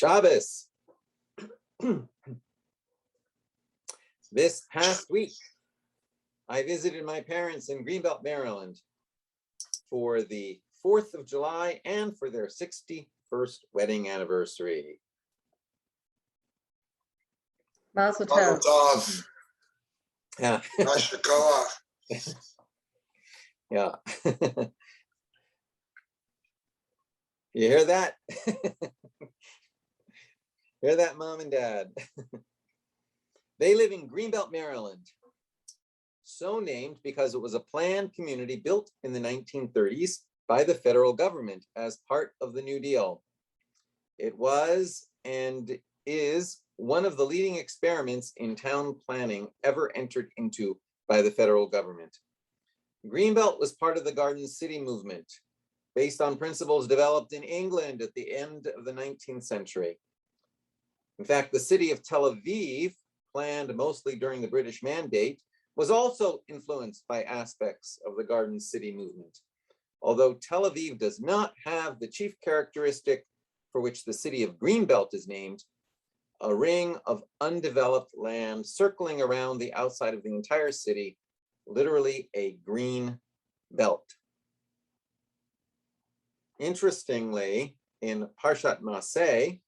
Shabbos. This past week, I visited my parents in Greenbelt, Maryland for the 4th of July and for their 61st wedding anniversary. Mazel Mazel tov. tov. Yeah. Ashikoah. Yeah. You hear that? Hear that, Mom and Dad? They live in Greenbelt, Maryland. So named because it was a planned community built in the 1930s by the federal government as part of the New Deal. It was and is one of the leading experiments in town planning ever entered into by the federal government. Greenbelt was part of the Garden City movement, based on principles developed in England at the end of the 19th century. In fact, the city of Tel Aviv, planned mostly during the British Mandate, was also influenced by aspects of the Garden City movement. Although Tel Aviv does not have the chief characteristic for which the city of Greenbelt is named, a ring of undeveloped land circling around the outside of the entire city, literally a green belt. Interestingly, in Parshat Matot,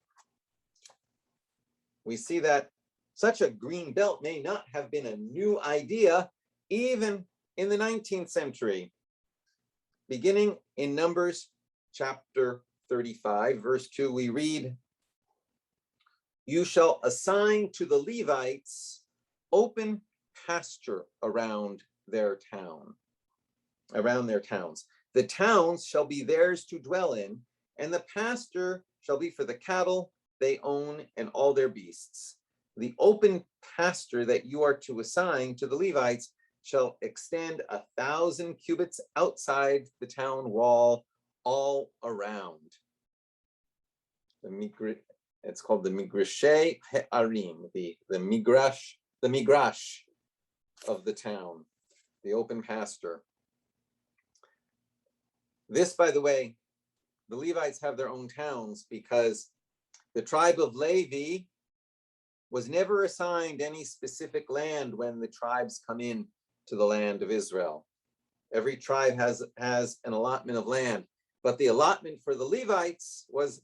we see that such a green belt may not have been a new idea even in the 19th century. Beginning in Numbers chapter 35, verse 2, we read, "You shall assign to the Levites open pasture around their town, around their towns. The towns shall be theirs to dwell in, and the pasture shall be for the cattle they own and all their beasts. The open pasture that you are to assign to the Levites shall extend 1,000 cubits outside the town wall all around." It's called the Migrashe He'arim, the migrash of the town, the open pasture. This, by the way, the Levites have their own towns because the tribe of Levi was never assigned any specific land when the tribes come in to the land of Israel. Every tribe has an allotment of land, but the allotment for the Levites was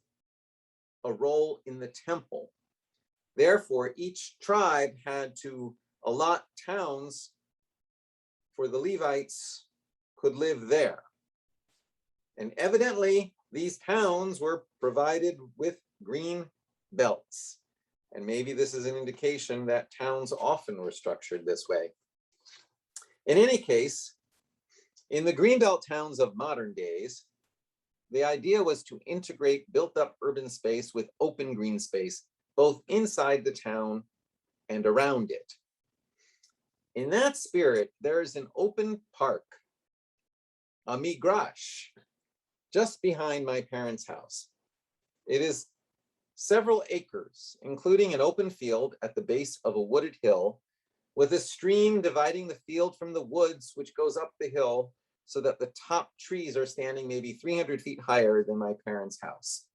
a role in the temple. Therefore, each tribe had to allot towns for the Levites could live there. And evidently, these towns were provided with green belts. And maybe this is an indication that towns often were structured this way. In any case, in the greenbelt towns of modern days, the idea was to integrate built-up urban space with open green space, both inside the town and around it. In that spirit, there's an open park, a migrash, just behind my parents' house. It is several acres, including an open field at the base of a wooded hill, with a stream dividing the field from the woods, which goes up the hill so that the top trees are standing maybe 300 feet higher than my parents' house.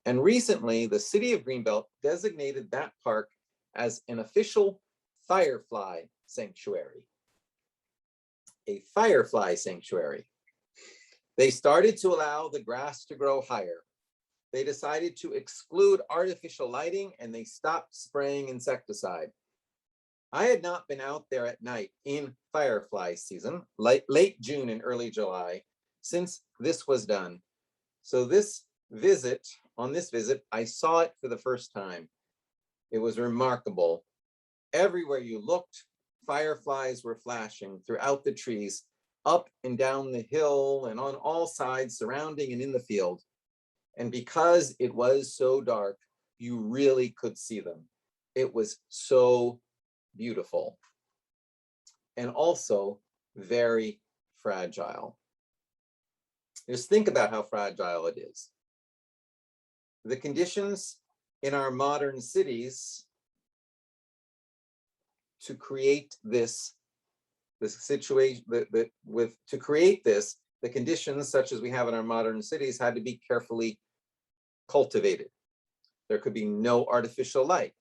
And recently, the city of Greenbelt designated that park as an official firefly sanctuary. A firefly sanctuary. They started to allow the grass to grow higher. They decided to exclude artificial lighting and they stopped spraying insecticide. I had not been out there at night in firefly season, late June and early July, since this was done. So on this visit, I saw it for the first time. It was remarkable. Everywhere you looked, fireflies were flashing throughout the trees, up and down the hill and on all sides, surrounding and in the field. And because it was so dark, you really could see them. It was so beautiful and also very fragile. Just think about how fragile it is. The conditions in our modern cities to create this situation, to create this, the conditions such as we have in our modern cities had to be carefully cultivated. There could be no artificial light.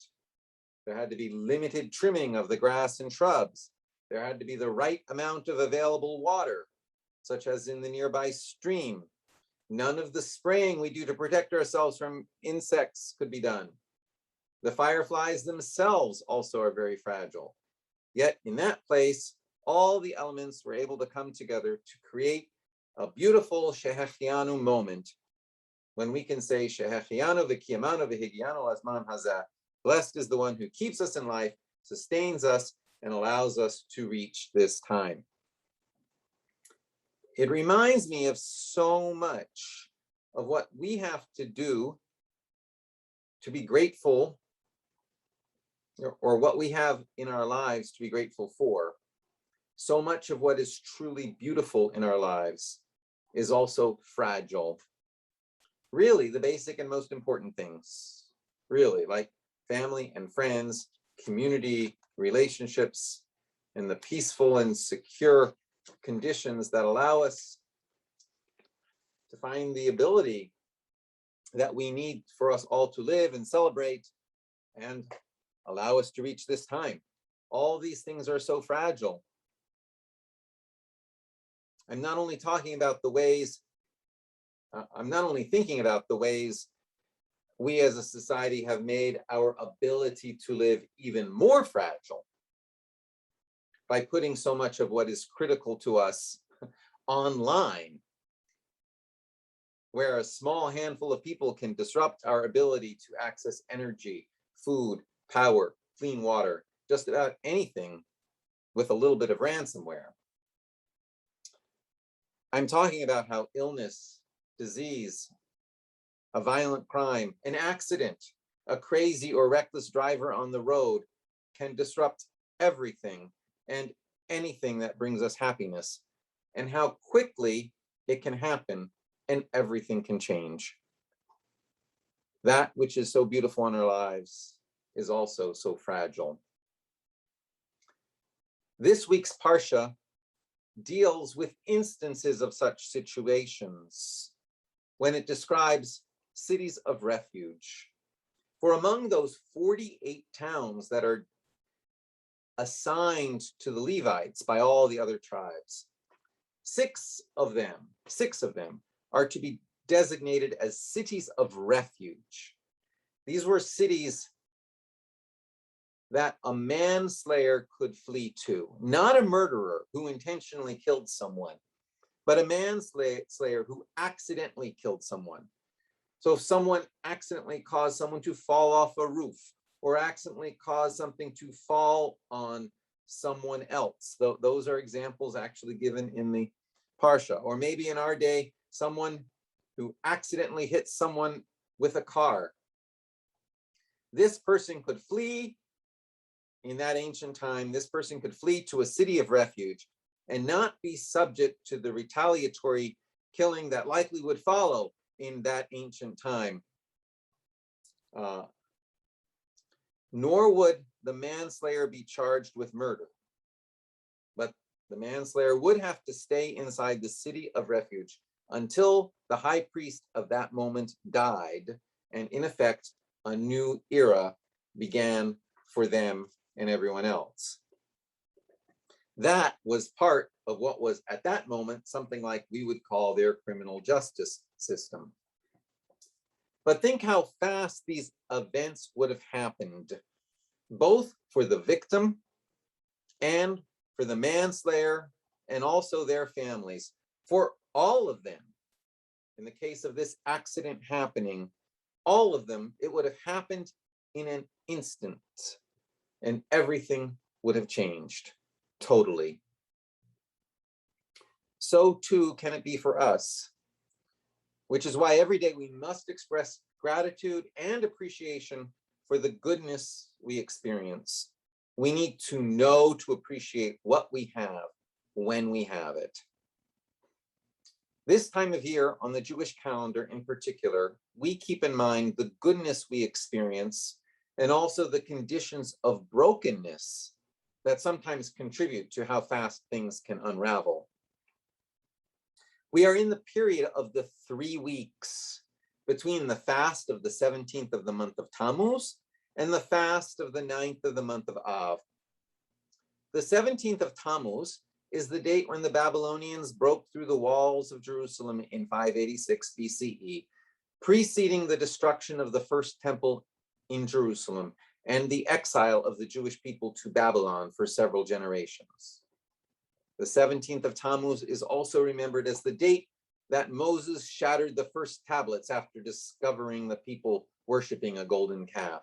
There had to be limited trimming of the grass and shrubs. There had to be the right amount of available water, such as in the nearby stream. None of the spraying we do to protect ourselves from insects could be done. The fireflies themselves also are very fragile. Yet in that place, all the elements were able to come together to create a beautiful Shehechianu moment when we can say Shehechianu v'kiyamanu v'higianu asmanam hazeh. Blessed is the one who keeps us in life, sustains us, and allows us to reach this time. It reminds me of so much of what we have to do to be grateful, or what we have in our lives to be grateful for. So much of what is truly beautiful in our lives is also fragile. Really, the basic and most important things, really, like family and friends, community, relationships, and the peaceful and secure conditions that allow us to find the ability that we need for us all to live and celebrate and allow us to reach this time. All these things are so fragile. I'm not only thinking about the ways we as a society have made our ability to live even more fragile by putting so much of what is critical to us online, where a small handful of people can disrupt our ability to access energy, food, power, clean water, just about anything with a little bit of ransomware. I'm talking about how illness, disease, a violent crime, an accident, a crazy or reckless driver on the road can disrupt everything and anything that brings us happiness, and how quickly it can happen and everything can change. That which is so beautiful in our lives is also so fragile. This week's Parsha deals with instances of such situations when it describes cities of refuge. For among those 48 towns that are assigned to the Levites by all the other tribes, six of them are to be designated as cities of refuge. These were cities that a manslayer could flee to, not a murderer who intentionally killed someone, but a manslayer who accidentally killed someone. So if someone accidentally caused someone to fall off a roof, or accidentally caused something to fall on someone else, those are examples actually given in the Parsha. Or maybe in our day, someone who accidentally hit someone with a car. This person could flee. In that ancient time, this person could flee to a city of refuge and not be subject to the retaliatory killing that likely would follow in that ancient time. Nor would the manslayer be charged with murder, but the manslayer would have to stay inside the city of refuge until the high priest of that moment died, and in effect, a new era began for them and everyone else. That was part of what was at that moment something like we would call their criminal justice system. But think how fast these events would have happened, both for the victim and for the manslayer and also their families. For all of them, in the case of this accident happening, all of them, it would have happened in an instant, and everything would have changed totally. So too can it be for us, which is why every day we must express gratitude and appreciation for the goodness we experience. We need to know to appreciate what we have when we have it. This time of year, on the Jewish calendar in particular, we keep in mind the goodness we experience and also the conditions of brokenness that sometimes contribute to how fast things can unravel. We are in the period of the 3 weeks between the fast of the 17th of the month of Tammuz and the fast of the 9th of the month of Av. The 17th of Tammuz is the date when the Babylonians broke through the walls of Jerusalem in 586 BCE, preceding the destruction of the first temple in Jerusalem and the exile of the Jewish people to Babylon for several generations. The 17th of Tammuz is also remembered as the date that Moses shattered the first tablets after discovering the people worshiping a golden calf.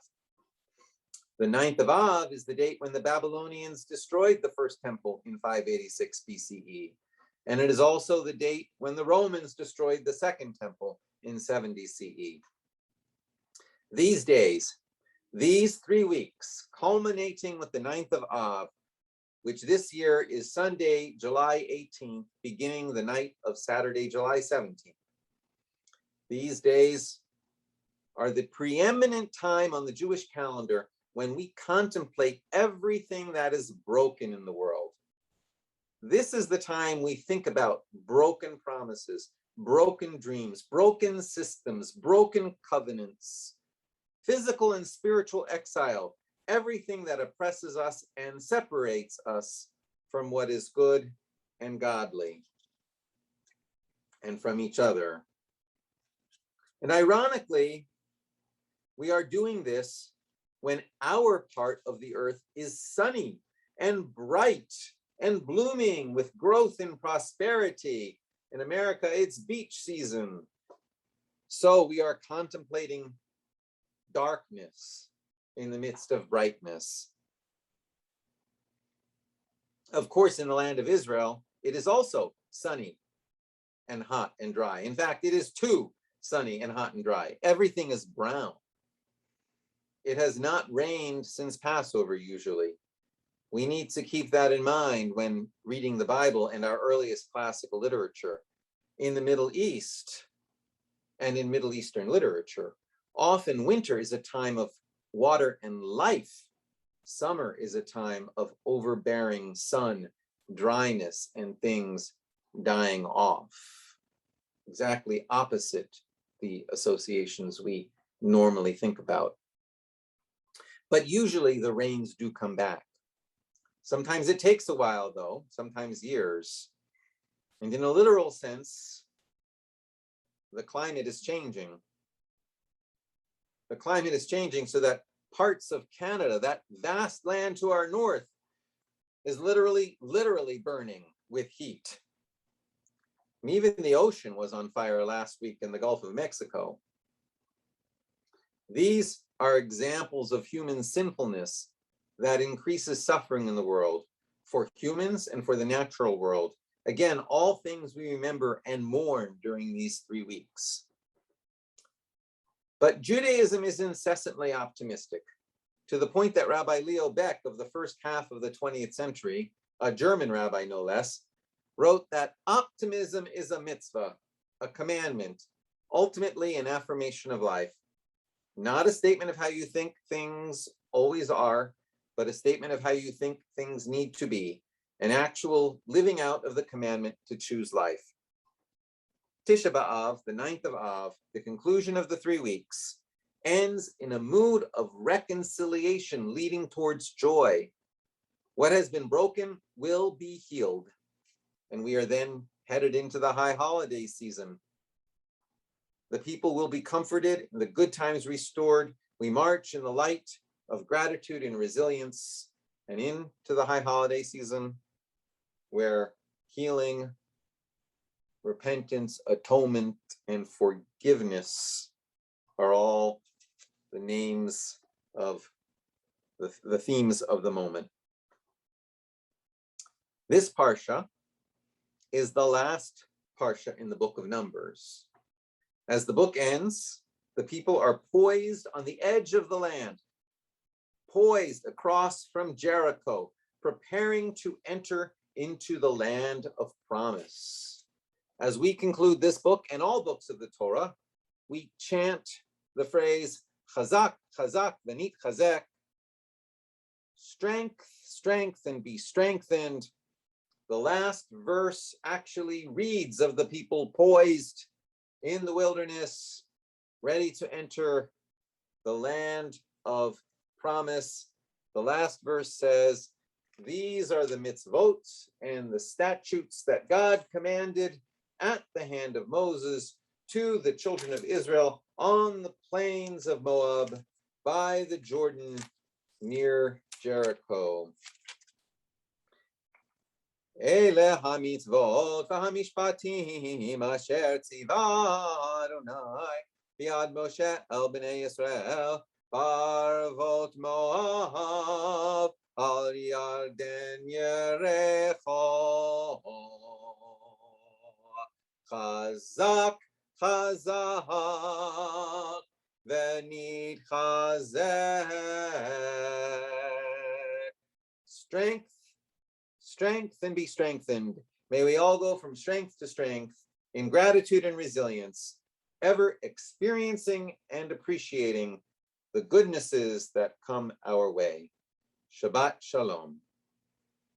The 9th of Av is the date when the Babylonians destroyed the first temple in 586 BCE. And it is also the date when the Romans destroyed the second temple in 70 CE. These days, these 3 weeks, culminating with the 9th of Av, which this year is Sunday, July 18th, beginning the night of Saturday, July 17th. These days are the preeminent time on the Jewish calendar when we contemplate everything that is broken in the world. This is the time we think about broken promises, broken dreams, broken systems, broken covenants, physical and spiritual exile, everything that oppresses us and separates us from what is good and godly and from each other. And ironically, we are doing this when our part of the earth is sunny and bright and blooming with growth and prosperity. In America, it's beach season. So we are contemplating darkness in the midst of brightness. Of course, in the land of Israel, it is also sunny and hot and dry. In fact, it is too sunny and hot and dry. Everything is brown. It has not rained since Passover, usually. We need to keep that in mind when reading the Bible and our earliest classical literature. In the Middle East and in Middle Eastern literature, often winter is a time of water and life. Summer is a time of overbearing sun, dryness, and things dying off. Exactly opposite the associations we normally think about. But usually the rains do come back. Sometimes it takes a while, though, sometimes years. And in a literal sense, the climate is changing. The climate is changing so that parts of Canada, that vast land to our north, is literally burning with heat. And even the ocean was on fire last week in the Gulf of Mexico. These are examples of human sinfulness that increases suffering in the world for humans and for the natural world. Again, all things we remember and mourn during these 3 weeks. But Judaism is incessantly optimistic, to the point that Rabbi Leo Beck of the first half of the 20th century, a German rabbi no less, wrote that optimism is a mitzvah, a commandment, ultimately an affirmation of life. Not a statement of how you think things always are, but a statement of how you think things need to be, an actual living out of the commandment to choose life. Tisha B'Av, the 9th of Av, the conclusion of the 3 weeks, ends in a mood of reconciliation leading towards joy. What has been broken will be healed, and we are then headed into the high holiday season. The people will be comforted, the good times restored. We march in the light of gratitude and resilience and into the high holiday season where healing, repentance, atonement, and forgiveness are all the names of the themes of the moment. This parsha is the last parsha in the book of Numbers. As the book ends, the people are poised on the edge of the land, poised across from Jericho, preparing to enter into the land of promise. As we conclude this book and all books of the Torah, we chant the phrase, Chazak, Chazak, V'nit Chazek, strength, strength, and be strengthened. The last verse actually reads of the people poised in the wilderness, ready to enter the land of promise. The last verse says, these are the mitzvot and the statutes that God commanded at the hand of Moses to the children of Israel on the plains of Moab by the Jordan near Jericho. Ele hamitzvot v'hamishpatim asher tziva Adonai biad Moshe el bnei Yisrael barvot Moab al Yarden Yerecho chazak chazak v'nid chazek. Strength and be strengthened. May we all go from strength to strength in gratitude and resilience, ever experiencing and appreciating the goodnesses that come our way. Shabbat Shalom.